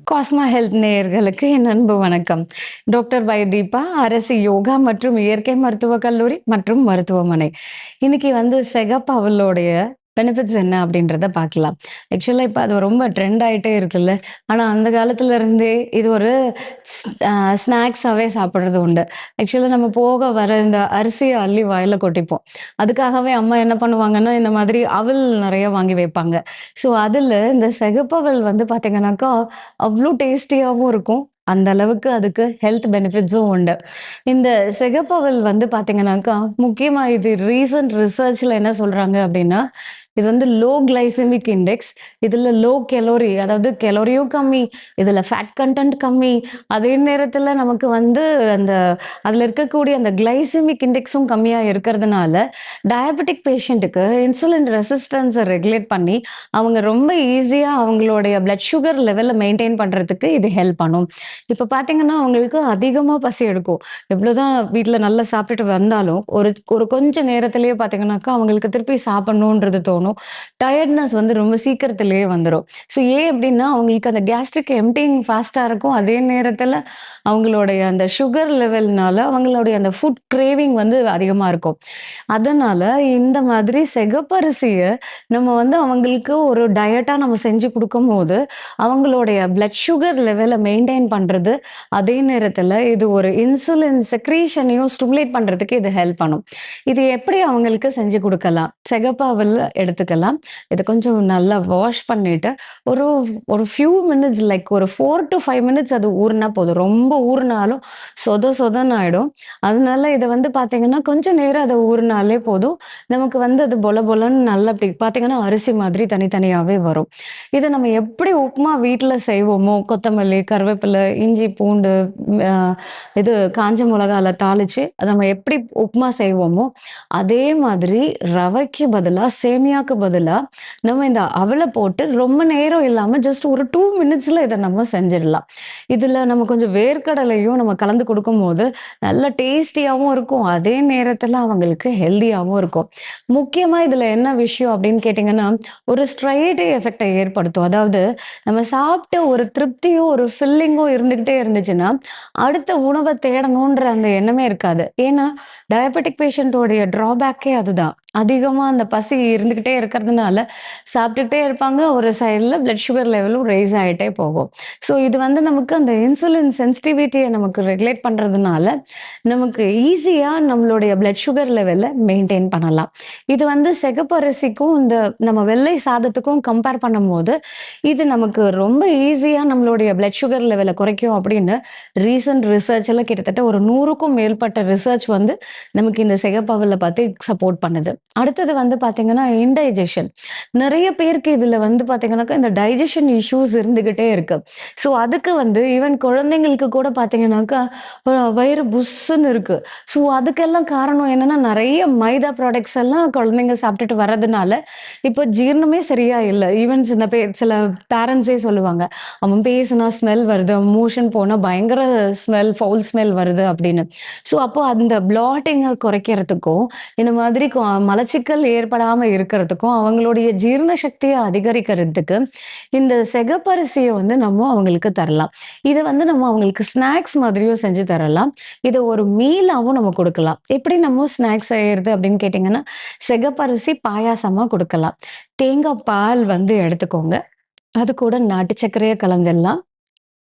Kasma health நேயர்களுக்கு என் அன்பு வணக்கம். டாக்டர் வை தீபா, அரசு யோகா மற்றும் இயற்கை மருத்துவக் கல்லூரி மற்றும் மருத்துவமனை. இன்னைக்கு சிகப்பு அவலோடைய பெனிஃபிட்ஸ் என்ன அப்படின்றத பார்க்கலாம். ஆக்சுவலா இப்ப அது ரொம்ப ட்ரெண்ட் ஆயிட்டே இருக்குல்ல. ஆனா அந்த காலத்துல இருந்தே இது ஒரு ஸ் அ ஸ்நாக்ஸாவே சாப்பிடுறது உண்டு. ஆக்சுவலா நம்ம போக வர இந்த அரிசிய அள்ளி வாயில கொட்டிப்போம். அதுக்காகவே அம்மா என்ன பண்ணுவாங்கன்னா, இந்த மாதிரி அவல் நெறைய வாங்கி வைப்பாங்க. ஸோ அதுல இந்த சிகப்பவல் பார்த்தீங்கன்னாக்கா, அவ்ளோ டேஸ்டியாவும் இருக்கும். அந்த அளவுக்கு அதுக்கு ஹெல்த் பெனிஃபிட்ஸும் உண்டு. இந்த சிகப்பவல் பார்த்தீங்கன்னாக்கா, முக்கியமா இது ரீசன்ட் ரிசர்ச்ல என்ன சொல்றாங்க அப்டின்னா, இது லோ கிளைசெமிக் இண்டெக்ஸ். இதுல லோ கலோரி அதாவது கலோரியும் கம்மி, இதுல ஃபேட் கன்டென்ட் கம்மி. அதே நேரத்துல நமக்கு அந்த அதுல இருக்கக்கூடிய அந்த கிளைசெமிக் இண்டெக்ஸும் கம்மியா இருக்கிறதுனால, டயபெட்டிக் பேஷண்ட்டுக்கு இன்சுலின் ரெசிஸ்டன்ஸ ரெகுலேட் பண்ணி, அவங்க ரொம்ப ஈஸியா அவங்களுடைய பிளட் சுகர் லெவல மெயின்டெயின் பண்றதுக்கு இது ஹெல்ப் பண்ணும். இப்ப பார்த்தீங்கன்னா, அவங்களுக்கு அதிகமா பசி எடுக்கும். எவ்வளோதான் வீட்ல நல்லா சாப்பிட்டுட்டு வந்தாலும், ஒரு ஒரு கொஞ்ச நேரத்திலேயே பார்த்தீங்கன்னாக்கா, அவங்களுக்கு திருப்பி சாப்பிடணுன்றது தோணும். டயர்ட்னஸ் ரொம்ப சீக்கிரத்திலேயே வந்துரும். ஸோ ஏன் அப்டின்னா, அவங்களுக்கு அந்த கேஸ்ட்ரிக் எம்ப்டியிங் ஃபாஸ்ட்டா இருக்கும். அதே நேரத்தில அவங்களுடைய அந்த சுகர் லெவல்னால அவங்களுடைய அந்த ஃபுட் கிரேவிங் அதிகமா இருக்கும். அதனால இந்த மாதிரி சிகப்பரிசிய நம்ம அவங்களுக்கு ஒரு டயட்டா நம்ம செஞ்சு குடுக்கும்போது, அவங்களுடைய பிளட் சுகர் லெவல மெயின்டெயின் பண்றது, அதே நேரத்தில இது ஒரு இன்சுலின் செக்ரீஷனையும் ஸ்டிமுலேட் பண்றதுக்கு இது ஹெல்ப் பண்ணும். இது எப்படி அவங்களுக்கு செஞ்சு குடுக்கலாம்? சிகப்பு அவல் எடுத்துக்கலாம். இத கொஞ்சம் நல்லா வாஷ் பண்ணிட்டு, ஒரு ஒரு ஃபியூ மினிட்ஸ் லைக் ஒரு 4 டூ 5 மினிட்ஸ் அது ஊறுனா போதும். ரொம்ப ஊறுனாலும் சொத சொதன்னு ஆயிடும். அதனால இத பார்த்தீங்கன்னா, கொஞ்சம் நேரம் அத ஊறுனாலே போதும். நமக்கு அது பொல பொலன்னு நல்லா இப்டி பார்த்தீங்கன்னா, அரிசி மாதிரி தனித்தனியாவே வரும். இத நம்ம எப்படி உப்மா வீட்ல செய்வோமோ, கொத்தமல்லி, கருவேப்பில, இஞ்சி, பூண்டு, அ இது காஞ்ச மொளகால தாளிச்சு, அத நம்ம எப்படி உப்மா செய்வோமோ, அதே மாதிரி ரவைக்கு பதிலா, சேமியாக்கு பதிலா நம்ம இந்த அவல போட்டு ரொம்ப நேரம் இல்லாம ஜஸ்ட் ஒரு 2 மினிட்ஸ்ல இத நம்ம செஞ்சிடலாம். இதுல நம்ம கொஞ்சம் வேர்க்கடலையும் நம்ம கலந்து குடுக்கும்போது, நல்ல டேஸ்டியாவும் இருக்கும். அதே நேரத்துல அவங்களுக்கு ஹெல்தியாவும் இருக்கும். முக்கியமா இதுல என்ன விஷயம் அப்படின்னு கேட்டீங்கன்னா, ஒரு ஸ்ட்ரைட் எஃபெக்ட்ட ஏற்படுத்தும். அதாவது நம்ம சாப்பிட்ட ஒரு திருப்தியும், ஒரு ஃபில்லிங்கும் இருந்துகிட்டே இருந்துச்சுன்னா, அடுத்த உணவ தேடணுன்ற அந்த எண்ணமே இருக்காது. ஏன்னா, டயபெட்டிக் பேஷண்டோடைய ட்ராபேக்கே அதுதான். அதிகமா அந்த பசி இருந்துகிட்டே இருக்கிறதுனால, சாப்பிட்டுட்டே இருப்பாங்க. ஒரு சைடுல பிளட் சுகர் லெவலும் ரெய்ஸ் ஆயிட்டே போகும். ஸோ இது நமக்கு அந்த இன்சுலின் சென்சிட்டிவிட்டிய நமக்கு ரெகுலேட் பண்றதுனால, நமக்கு ஈஸியா நம்மளுடைய பிளட் சுகர் லெவல மெயின்டெயின் பண்ணலாம். இது சிகப்பரிசிக்கும், இந்த நம்ம வெள்ளை சாதத்துக்கும் கம்பேர் பண்ணும்போது, இது நமக்கு ரொம்ப ஈஸியா நம்மளுடைய பிளட் சுகர் லெவல குறைக்கும் அப்படின்னு ரீசென்ட் ரிசர்ச்ல கிட்டத்தட்ட ஒரு 100க்கும் மேற்பட்ட ரிசர்ச் நமக்கு இந்த சிகப்பவுல பத்தி சப்போர்ட் பண்ணுது. அடுத்தது பார்த்தீங்கன்னா, இன்டைஜஷன். நெறைய பேருக்கு இதுல பார்த்தீங்கன்னாக்கா, இந்த டைஜஷன் இஷ்யூஸ் இருந்துகிட்டே இருக்கு. ஸோ அதுக்கு ஈவன் குழந்தைங்களுக்கு கூட பார்த்தீங்கன்னாக்கா, வயிறு புஸ்ஸுன்னு இருக்கு. ஸோ அதுக்கெல்லாம் காரணம் என்னன்னா, நெறைய மைதா ப்ராடக்ட்ஸ் எல்லாம் குழந்தைங்க சாப்பிட்டுட்டு வர்றதுனால, இப்ப ஜீரணமே சரியா இல்ல. ஈவன் சில பேரண்ட்ஸே சொல்லுவாங்க. "அவன் பேசினா ஸ்மெல் வருது. அவன் மோஷன் போனா பயங்கர ஸ்மெல், ஃபவுல் ஸ்மெல் வருது" அப்படின்னு. ஸோ அப்போ அந்த ப்ளாட்டிங்க குறைக்கிறதுக்கும், இந்த மாதிரி மலச்சிக்கல் ஏற்படாம இருக்கிறதுக்கும், அவங்களுடைய ஜீரண சக்திய அதிகரிக்கிறதுக்கு, இந்த சிகப்பரிசிய நம்ம அவங்களுக்கு தரலாம். இத நம்ம அவங்களுக்கு ஸ்நாக்ஸ் மாதிரியும் செஞ்சு தரலாம். இத ஒரு மீலாவும் நம்ம குடுக்கலாம். எப்படி நம்ம ஸ்நாக்ஸ் செய்யறது அப்படின்னு கேட்டீங்கன்னா, சிகப்பரிசி பாயாசமா குடுக்கலாம். தேங்காய் பால் எடுத்துக்கோங்க. அது கூட நாட்டு சர்க்கரைய கலந்துடலாம்.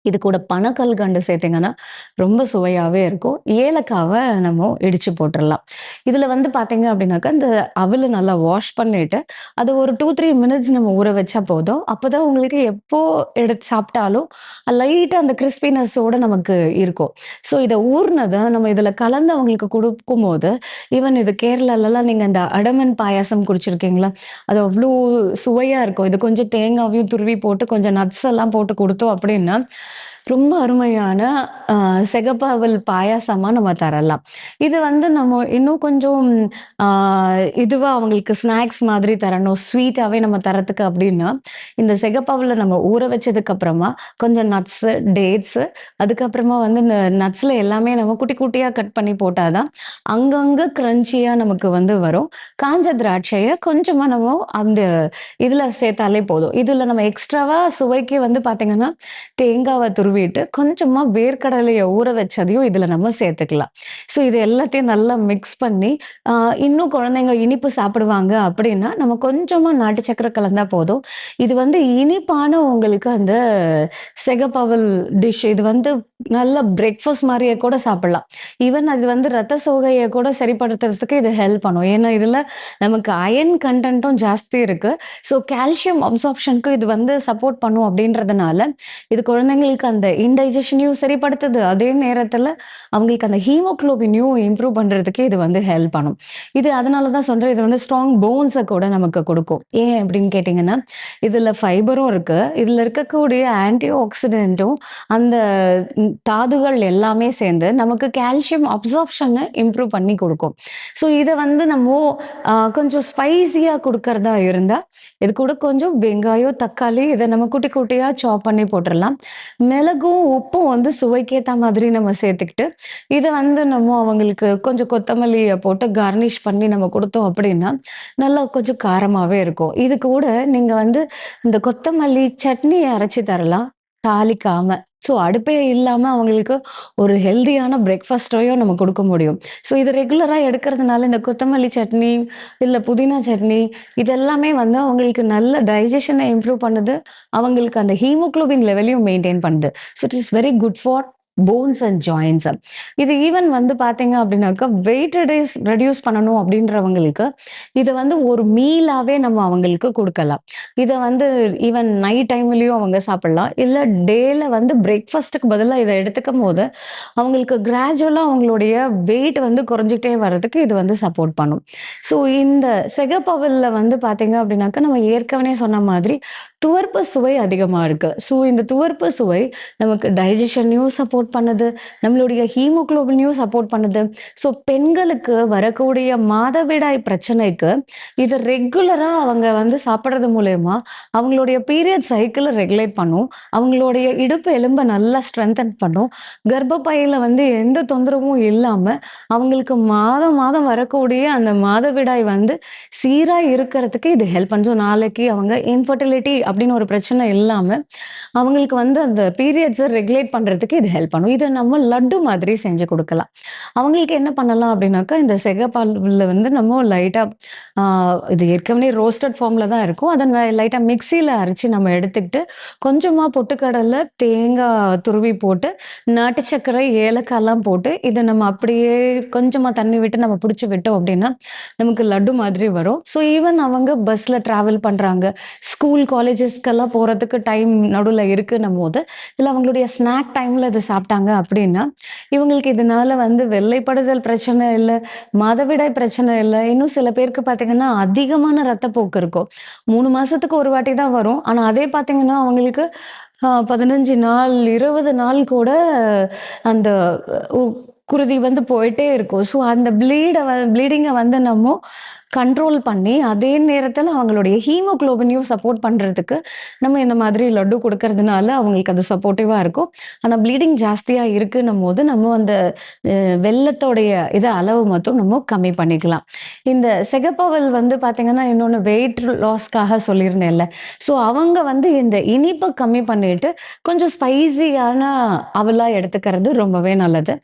இது கூட பனக்கல்கண்டு சேர்த்தீங்கன்னா, ரொம்ப சுவையாவே இருக்கும். ஏலக்காவ நம்ம இடிச்சு போட்டுறலாம். இதுல பார்த்தீங்க அப்படின்னாக்கா, இந்த அவல நல்லா வாஷ் பண்ணிட்டு, அது ஒரு 2, 3 மினிட்ஸ் நம்ம ஊற வச்சா போதும். அப்பதான் உங்களுக்கு எப்போ எடுத்து சாப்பிட்டாலும், லைட்டா அந்த கிரிஸ்பினஸோட நமக்கு இருக்கும். ஸோ இத ஊறுனத நம்ம இதுல கலந்து அவங்களுக்கு குடுக்கும்போது, ஈவன் இது கேரளாலலாம் நீங்க இந்த அடமன் பாயாசம் குடிச்சிருக்கீங்களா? அது அவ்ளோ சுவையா இருக்கும். இது கொஞ்சம் தேங்காவையும் துருவி போட்டு, கொஞ்சம் நட்ஸ் எல்லாம் போட்டு குடுத்தோம் அப்படின்னா, ரொம்ப அருமையான அ செகப்பாவல் பாயாசமா நம்ம தரலாம். இது வந்து நம்ம இன்னும் கொஞ்சம் ஆ இதுவா அவங்களுக்கு ஸ்நாக்ஸ் மாதிரி தரணும், ஸ்வீட்டாவே நம்ம தரதுக்கு அப்டின்னா, இந்த செகப்பாவுல நம்ம ஊற வச்சதுக்கு அப்புறமா, கொஞ்சம் நட்ஸு, டேட்ஸு அதுக்கப்புறமா வந்து இந்த நட்ஸ்ல எல்லாமே நம்ம குட்டி குட்டியா கட் பண்ணி போட்டா தான், அங்கங்க கிரன்ச்சியா நமக்கு வந்து வரும். காஞ்ச திராட்சைய கொஞ்சமா நம்ம அந்த இதுல சேர்த்தாலே போதும். இதுல நம்ம எக்ஸ்ட்ராவா சுவைக்கு வந்து பார்த்தீங்கன்னா, தேங்காவ துருவிட்டு, கொஞ்சமா வேர்க்கடலைய ஊற வச்சதையும் இதுல நம்ம சேர்த்துக்கலாம். ஸோ இது எல்லாத்தையும் நல்லா மிக்ஸ் பண்ணி, அ இன்னும் குழந்தைங்க இனிப்பு சாப்பிடுவாங்க அப்படின்னா, நம்ம கொஞ்சமா நாட்டு சர்க்கரை கலந்தா போதும். இது வந்து இனிப்பான உங்களுக்கு அந்த செகப்பவல் டிஷ். இது வந்து நல்ல பிரேக்ஃபாஸ்ட் மாரியே கூட சாப்பிடலாம். ஈவன் அது வந்து ரத்த சோகைய கூட சரிப்படுத்துறதுக்கு இது ஹெல்ப் பண்ணும். ஏன்னா, இதுல நமக்கு அயர்ன் கன்டென்ட்டும் ஜாஸ்தி இருக்கு. ஸோ கால்சியம் அப்சார்ப்ஷனுக்கு இது வந்து சப்போர்ட் பண்ணும் அப்படின்றதுனால, இது குழந்தைங்களுக்கு அந்த இன்டைஜஷனையும் சரிப்படுத்துது. அதே நேரத்துல அவங்களுக்கு அந்த ஹீமோகுளோபினையும் இம்ப்ரூவ் பண்றதுக்கு இது வந்து ஹெல்ப் பண்ணும். இது அதனால தான் சொல்றேன். இது வந்து ஸ்ட்ராங் போன்ஸ கூட நமக்கு குடுக்கும். ஏன் அப்படின்னு கேட்டீங்கன்னா, இதுல ஃபைபரும் இருக்கு. இதுல இருக்கக்கூடிய ஆன்டி ஆக்ஸிடென்ட்டும் அந்த தாதுகள் எல்லாமே சேர்ந்து நமக்கு கால்சியம் அப்சார்ப்ஷன இம்ப்ரூவ் பண்ணி குடுக்கும். ஸோ இத வந்து நம்மோ கொஞ்சம் ஸ்பைசியா குடுக்கறதா இருந்தா, இது கூட கொஞ்சம் வெங்காயம், தக்காளி இத நம்ம குட்டி குட்டியா சாப் பண்ணி போட்டுறலாம். மிளகும், உப்பும் வந்து சுவைக்கேத்த மாதிரி நம்ம சேர்த்துக்கிட்டு, இத வந்து நம்ம அவங்களுக்கு கொஞ்சம் கொத்தமல்லிய போட்டு கார்னிஷ் பண்ணி நம்ம குடுத்தோம் அப்படின்னா, நல்லா கொஞ்சம் காரமாவே இருக்கும். இது கூட நீங்க வந்து இந்த கொத்தமல்லி சட்னி அரைச்சு தரலாம், தாளிக்காம. ஸோ அடுப்பே இல்லாம அவங்களுக்கு ஒரு ஹெல்தியான பிரேக்ஃபாஸ்ட்டையும் நம்ம குடுக்க முடியும். ஸோ இது ரெகுலரா எடுக்கிறதுனால இந்த கொத்தமல்லி சட்னி, இல்ல புதினா சட்னி இது எல்லாமே வந்து அவங்களுக்கு நல்ல டைஜஷன இம்ப்ரூவ் பண்ணுது. அவங்களுக்கு அந்த ஹீமோகுளோபின் லெவலையும் மெயின்டெயின் பண்ணுது. So it is very good for bones and joints. இது ஈவன் வந்து பார்த்தீங்க அப்படின்னாக்கா, வெயிட் ரெடியூஸ் பண்ணணும் அப்படின்றவங்களுக்கு, இத வந்து ஒரு மீலாவே நம்ம அவங்களுக்கு குடுக்கலாம். இத வந்து ஈவன் நைட் டைம்லயும் அவங்க சாப்பிடலாம். இல்ல டேல வந்து பிரேக்ஃபாஸ்ட்டுக்கு பதிலா இத எடுத்துக்கும்போது, அவங்களுக்கு கிராஜுவலா அவங்களுடைய வெயிட் வந்து குறைஞ்சுட்டே வர்றதுக்கு இது வந்து சப்போர்ட் பண்ணும். ஸோ இந்த சிகப்பவுல்ல வந்து பார்த்தீங்க அப்படின்னாக்கா, நம்ம ஏற்கனவே சொன்ன மாதிரி துவர்ப்பு சுவை அதிகமா இருக்கு. ஸோ இந்த துவர்ப்பு சுவை நமக்கு டைஜஷனையும் சப்போர்ட் பண்ணுது. நம்மளுடைய ஹீமோகுளோபினையும் சப்போர்ட் பண்ணுது. ஸோ பெண்களுக்கு வரக்கூடிய மாதவிடாய் பிரச்சனைக்கு இத ரெகுலரா அவங்க வந்து சாப்பிடுறது மூலியமா, அவங்களுடைய பீரியட் சைக்கிள ரெகுலேட் பண்ணும். அவங்களுடைய இடுப்பு எலும்ப நல்லா ஸ்ட்ரெங்தன் பண்ணும். கர்ப்பப்பையில வந்து எந்த தொந்தரவும் இல்லாம, அவங்களுக்கு மாதம் மாதம் வரக்கூடிய அந்த மாதவிடாய் வந்து சீரா இருக்கிறதுக்கு இது ஹெல்ப் பண்ணும். ஸோ நாளைக்கு அவங்க இன்ஃபெர்டிலிட்டி அப்படின்னு ஒரு பிரச்சனை இல்லாம, அவங்களுக்கு வந்து அந்த பீரியட்ஸ ரெகுலேட் பண்றதுக்கு இது ஹெல்ப் பண்ணும். இத நம்ம லட்டு மாதிரி செஞ்சு குடுக்கலாம். அவங்களுக்கு என்ன பண்ணலாம் அப்படின்னாக்கா, இந்த சிகப்பால்ல வந்து நம்ம லைட்டா ஆ இது ஏற்கனவே ரோஸ்டட் ஃபார்ம்ல தான் இருக்கும். அத லைட்டா மிக்ஸியில அரைச்சு நம்ம எடுத்துக்கிட்டு, கொஞ்சமா பொட்டுக்கடல, தேங்காய் துருவி போட்டு, நாட்டு சர்க்கரை, ஏலக்காய்லாம் போட்டு, இத நம்ம அப்படியே கொஞ்சமா தண்ணி விட்டு நம்ம புடிச்சு விட்டோம் அப்படின்னா, நமக்கு லட்டு மாதிரி வரும். ஸோ ஈவன் அவங்க பஸ்ல டிராவல் பண்றாங்க. ஸ்கூல், காலேஜஸ்க்கெல்லாம் போறதுக்கு டைம் நடுவுல இருக்குன்னும்போது, இல்ல அவங்களுடைய ஸ்நாக் டைம்ல இத சாப்பிட்டாங்க அப்படின்னா, இவங்களுக்கு இதனால வந்து வெள்ளைப்படுதல் பிரச்சனை இல்ல, மாதவிடாய் பிரச்சனை இல்ல. இன்னும் சில பேருக்கு பார்த்தீங்கன்னா, அதிகமான ரத்தப்போக்கு இருக்கும். 3 மாசத்துக்கு ஒரு வாட்டி தான் வரும். ஆனா அதே பார்த்தீங்கன்னா, அவங்களுக்கு 15 நாள், 20 நாள் கூட அந்த உ குருதி வந்து போயிட்டே இருக்கும். ஸோ அந்த ப்ளீடிங்க வந்து நம்ம கண்ட்ரோல் பண்ணி, அதே நேரத்தில அவங்களுடைய ஹீமோகுளோபினையும் சப்போர்ட் பண்றதுக்கு, நம்ம இந்த மாதிரி லட்டு குடுக்கறதுனால அவங்களுக்கு அது சப்போர்ட்டிவா இருக்கும். ஆனா ப்ளீடிங் ஜாஸ்தியா இருக்குன்னும்போது, நம்ம அந்த வெல்லத்தோடைய அளவு மட்டும் நம்ம கம்மி பண்ணிக்கலாம். இந்த சிகப்பவல் வந்து பார்த்தீங்கன்னா, இன்னொன்னு வெயிட் லாஸ்க்காக சொல்லியிருந்தேன்ல. ஸோ அவங்க வந்து இந்த இனிப்ப கம்மி பண்ணிட்டு, கொஞ்சம் ஸ்பைசியான அவலா எடுத்துக்கிறது ரொம்பவே நல்லது.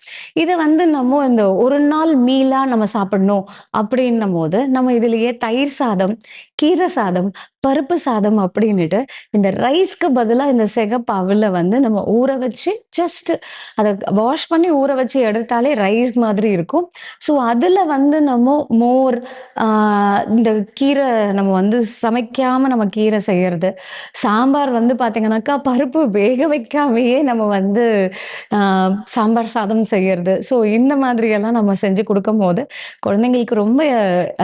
இத வந்து நம்ம இந்த ஒரு நாள் மீலா நம்ம சாப்பிடணும் அப்படின்னும்போது, நம்ம இதிலேயே தயிர் சாதம், கீரை சாதம், பருப்பு சாதம் அப்படின்னுட்டு, இந்த ரைஸ்க்கு பதிலா இந்த சிகப்பு அவல வந்து நம்ம ஊற வச்சு ஜஸ்ட் அத வாஷ் பண்ணி ஊற வச்சு எடுத்தாலே ரைஸ் மாதிரி இருக்கும். ஸோ அதுல வந்து நம்ம மோர், ஆ இந்த கீரை நம்ம வந்து சமைக்காம நம்ம கீரை செய்யறது. சாம்பார் வந்து பார்த்தீங்கன்னாக்கா, பருப்பு வேக வைக்காமயே நம்ம வந்து ஆ சாம்பார் சாதம் செய்யறது. ஸோ இந்த மாதிரியெல்லாம் நம்ம செஞ்சு குடுக்கும்போது, குழந்தைங்களுக்கு ரொம்ப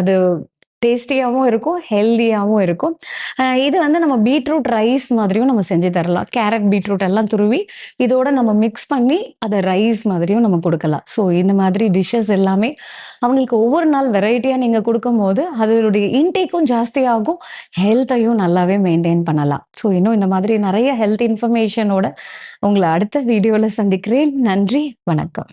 அது டேஸ்டியாவும் இருக்கும், ஹெல்தியாவும் இருக்கும். இது வந்து நம்ம பீட்ரூட் ரைஸ் மாதிரியும் நம்ம செஞ்சு தரலாம். கேரட், பீட்ரூட் எல்லாம் துருவி, இதோட நம்ம மிக்ஸ் பண்ணி, அத ரைஸ் மாதிரியும் நம்ம குடுக்கலாம். ஸோ இந்த மாதிரி டிஷ்ஷஸ் எல்லாமே அவங்களுக்கு ஒவ்வொரு நாள் வெரைட்டியா நீங்க குடுக்கும்போது, அதனுடைய இன்டேக்கும் ஜாஸ்தியாகும். ஹெல்த்தையும் நல்லாவே மெயின்டெயின் பண்ணலாம். ஸோ இன்னும் இந்த மாதிரி நெறைய ஹெல்த் இன்ஃபர்மேஷனோட உங்கள அடுத்த வீடியோல சந்திக்கிறேன். நன்றி, வணக்கம்.